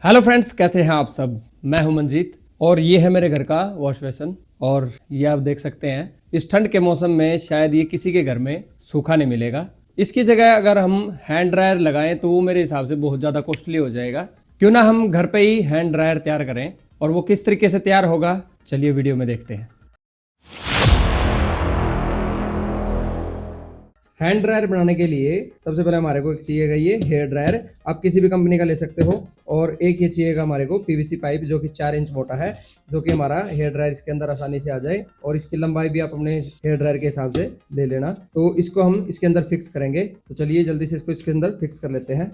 Hello friends, कैसे हैं आप सब। मैं हूं मंजीत और ये है मेरे घर का वॉश बेसिन। और ये आप देख सकते हैं, इस ठंड के मौसम में शायद ये किसी के घर में सूखा नहीं मिलेगा। इसकी जगह अगर हम हैंड ड्रायर लगाएं तो वो मेरे हिसाब से बहुत ज़्यादा कॉस्टली हो जाएगा। क्यों ना हम घर पे ही हैंड ड्रायर तैयार करें, और वो किस तरीके से तैयार होगा चलिए वीडियो में देखते हैं। हैंड ड्रायर बनाने के लिए सबसे पहले हमारे को एक चाहिएगा ये हेयर ड्रायर। आप किसी भी कंपनी का ले सकते हो। और एक ये चाहिएगा हमारे को पीवीसी पाइप जो कि 4 इंच मोटा है, जो कि हमारा हेयर ड्रायर इसके अंदर आसानी से आ जाए। और इसकी लंबाई भी आप अपने हेयर ड्रायर के हिसाब से ले लेना। तो इसको हम इसके अंदर फिक्स करेंगे। तो चलिए जल्दी से इसको इसके अंदर फिक्स कर लेते हैं।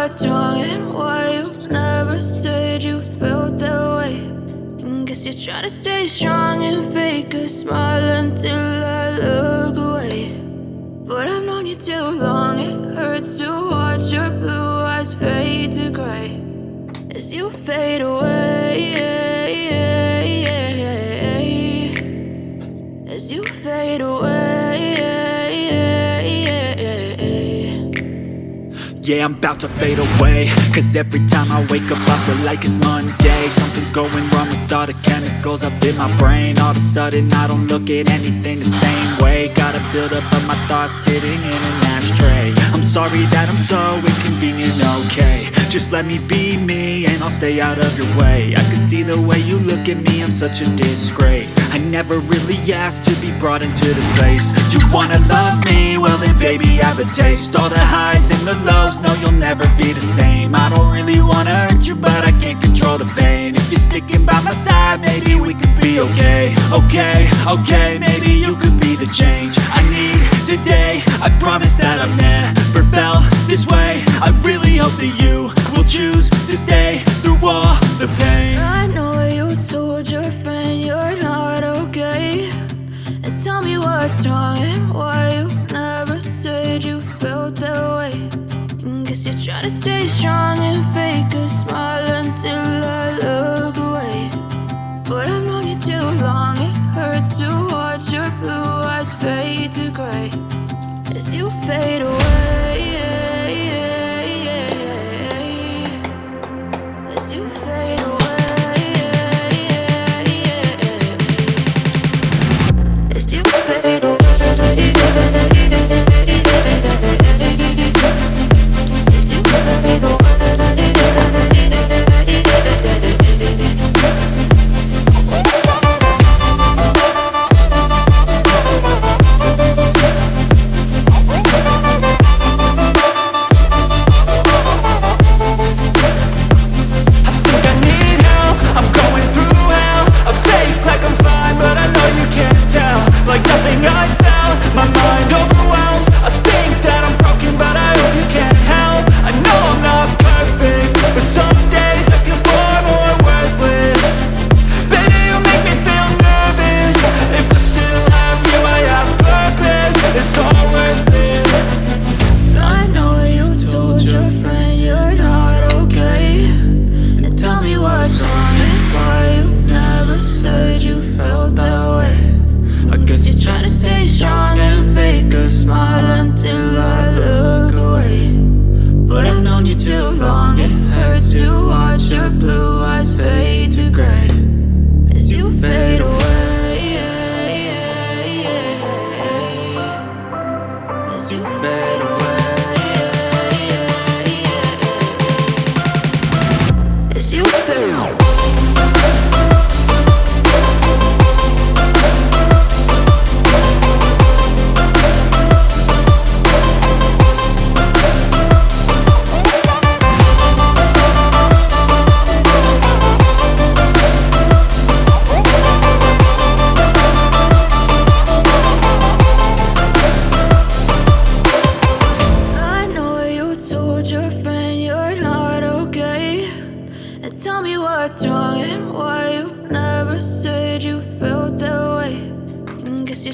What's wrong and why you never said you felt that way? And guess you're trying to stay strong and fake a smile until I look away. But I've known you too long, it hurts to watch your blue eyes fade to grey as you fade away, as you fade away. Yeah, I'm about to fade away, cause every time I wake up I feel like it's Monday. Something's going wrong with all the chemicals up in my brain. All of a sudden I don't look at anything the same way. Gotta build up of my thoughts sitting in an ashtray. I'm sorry that I'm so inconvenient, okay. Just let me be me and I'll stay out of your way. I can see the way you look at me, I'm such a disgrace. I never really asked to be brought into this place. You wanna love me? Well then baby have a taste. All the highs and the lows, no you'll never be the same. I don't really wanna hurt you but I can't control the pain. If you're sticking by my side maybe we could be okay. Okay, maybe you could be the change I need today. I promise that I've never felt this way. I really hope that you will choose to stay through all the pain. I know you told your friend you're not okay, and tell me what's wrong and why you never said you felt that way. And guess you're trying to stay strong and fake a smile until I look away. But I've known you too long, it hurts to watch your blue eyes as you fade away.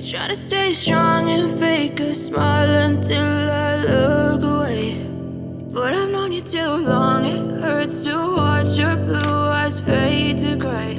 Try to stay strong and fake a smile until I look away. But I've known you too long, it hurts to watch your blue eyes fade to gray.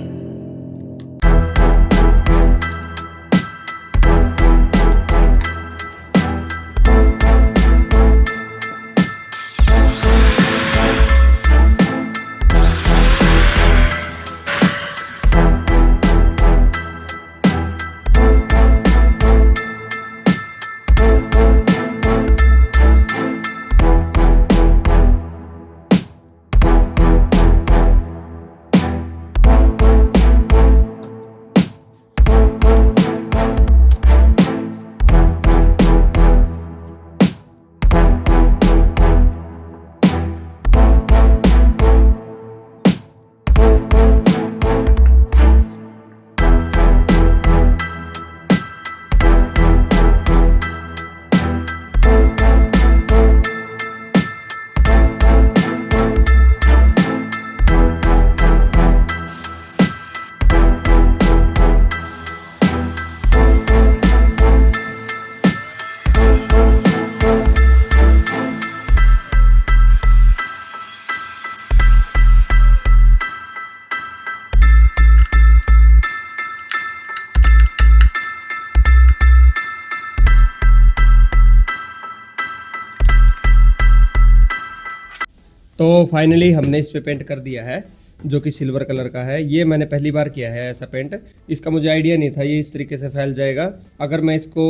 तो finally हमने इस पे paint कर दिया है, जो कि silver colour का है। ये मैंने पहली बार किया है ऐसा पेंट, इसका मुझे आइडिया नहीं था ये इस तरीके से फैल जाएगा। अगर मैं इसको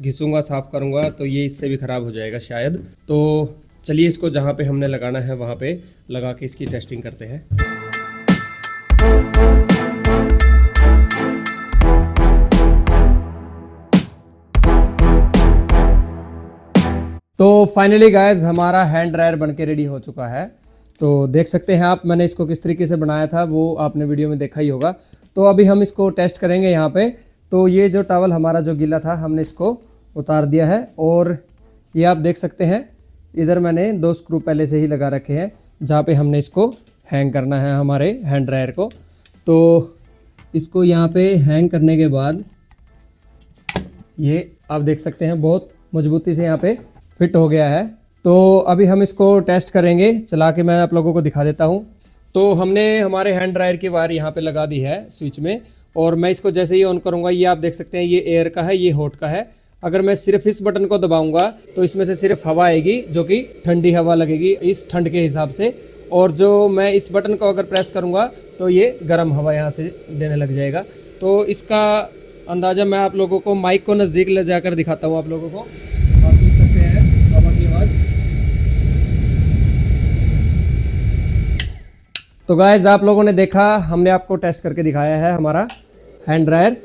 घिसूंगा, साफ करूंगा तो ये इससे भी ख़राब हो जाएगा शायद। तो चलिए इसको जहाँ पे हमने लगाना है वहाँ पे लगा के इसकी टेस्टिंग करते हैं। तो फाइनली गाइज हमारा हैंड ड्रायर बनके रेडी हो चुका है। तो देख सकते हैं आप, मैंने इसको किस तरीके से बनाया था वो आपने वीडियो में देखा ही होगा। तो अभी हम इसको टेस्ट करेंगे यहाँ पे। तो ये जो टॉवल हमारा जो गीला था हमने इसको उतार दिया है, और ये आप देख सकते हैं इधर मैंने 2 स्क्रू पहले से ही लगा रखे हैं जहाँ पे हमने इसको हैंग करना है हमारे हैंड ड्रायर को। तो इसको यहाँ पे हैंग करने के बाद ये आप देख सकते हैं बहुत मजबूती से यहाँ पे फिट हो गया है। तो अभी हम इसको टेस्ट करेंगे, चला के मैं आप लोगों को दिखा देता हूँ। तो हमने हमारे हैंड ड्रायर की वायर यहाँ पे लगा दी है स्विच में, और मैं इसको जैसे ही ऑन करूँगा ये आप देख सकते हैं ये एयर का है, ये हॉट का है। अगर मैं सिर्फ इस बटन को दबाऊंगा तो इसमें से सिर्फ हवा आएगी, जो कि ठंडी हवा लगेगी इस ठंड के हिसाब से। और जो मैं इस बटन को अगर प्रेस करूँगा तो ये गर्म हवा यहाँ से देने लग जाएगा। तो इसका अंदाज़ा मैं आप लोगों को माइक को नज़दीक ले जाकर दिखाता हूँ आप लोगों को। आप सुन सकते हैं हवा की आवाज़। तो गाइस आप लोगों ने देखा, हमने आपको टेस्ट करके दिखाया है हमारा हैंड ड्रायर।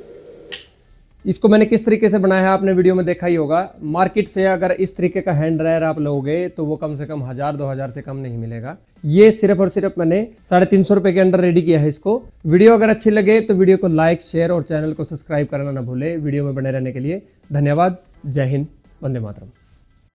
इसको मैंने किस तरीके से बनाया है आपने वीडियो में देखा ही होगा। मार्केट से अगर इस तरीके का हैंड ड्रायर आप लोगे तो वो कम से कम 1000-2000 से कम नहीं मिलेगा। ये सिर्फ और सिर्फ मैंने 350 रुपए के अंडर रेडी किया है इसको। वीडियो अगर अच्छी लगे तो वीडियो को लाइक, शेयर और चैनल को सब्सक्राइब करना ना भूले। वीडियो में बने रहने के लिए धन्यवाद। जय हिंद, वंदे मातरम।